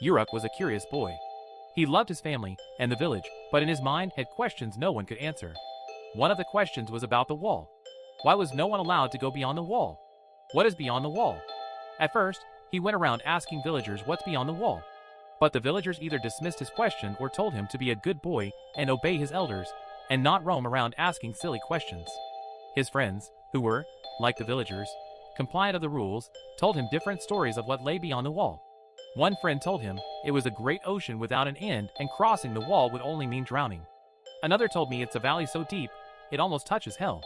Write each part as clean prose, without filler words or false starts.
Uruk was a curious boy. He loved his family and the village, but in his mind had questions no one could answer. One of the questions was about the wall. Why was no one allowed to go beyond the wall? What is beyond the wall? At first, he went around asking villagers what's beyond the wall. But the villagers either dismissed his question or told him to be a good boy and obey his elders, and not roam around asking silly questions. His friends, who were, like the villagers, compliant of the rules, told him different stories of what lay beyond the wall. One friend told him it was a great ocean without an end and crossing the wall would only mean drowning. Another told me it's a valley so deep, it almost touches hell.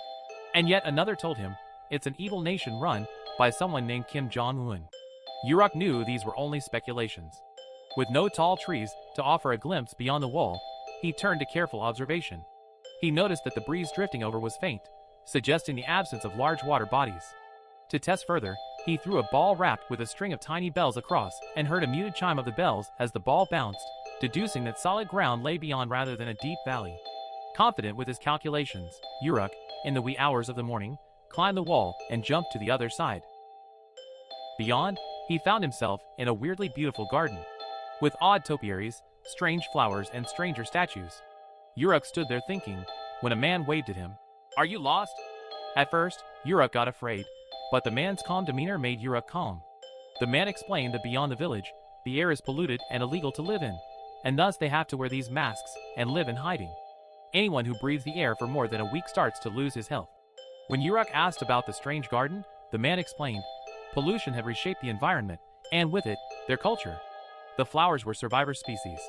And yet another told him it's an evil nation run by someone named Kim Jong-un. Uruk knew these were only speculations. With no tall trees to offer a glimpse beyond the wall, he turned to careful observation. He noticed that the breeze drifting over was faint, suggesting the absence of large water bodies. To test further, he threw a ball wrapped with a string of tiny bells across and heard a muted chime of the bells as the ball bounced, deducing that solid ground lay beyond rather than a deep valley. Confident with his calculations, Uruk, in the wee hours of the morning, climbed the wall and jumped to the other side. Beyond, he found himself in a weirdly beautiful garden, with odd topiaries, strange flowers, and stranger statues. Uruk stood there thinking, when a man waved at him. "Are you lost?" At first, Uruk got afraid, but the man's calm demeanor made Uruk calm. The man explained that beyond the village, the air is polluted and illegal to live in, and thus they have to wear these masks and live in hiding. Anyone who breathes the air for more than a week starts to lose his health. When Uruk asked about the strange garden, the man explained, pollution had reshaped the environment, and with it, their culture. The flowers were survivor species.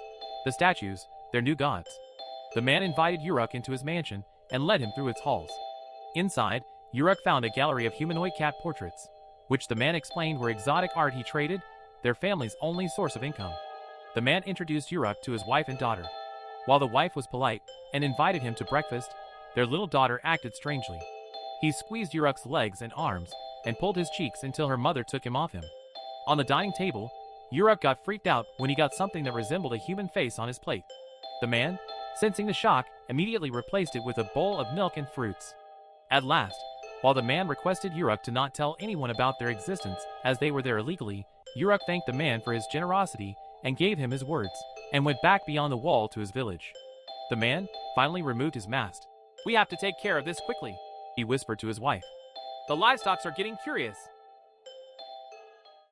The statues, their new gods. The man invited Uruk into his mansion and led him through its halls. Inside, Uruk found a gallery of humanoid cat portraits, which the man explained were exotic art he traded, their family's only source of income. The man introduced Uruk to his wife and daughter. While the wife was polite and invited him to breakfast, their little daughter acted strangely. He squeezed Uruk's legs and arms and pulled his cheeks until her mother took him off him. On the dining table, Uruk got freaked out when he got something that resembled a human face on his plate. The man, sensing the shock, immediately replaced it with a bowl of milk and fruits. At last, while the man requested Uruk to not tell anyone about their existence as they were there illegally, Uruk thanked the man for his generosity and gave him his words, and went back beyond the wall to his village. The man finally removed his mask. "We have to take care of this quickly," he whispered to his wife. "The livestock are getting curious."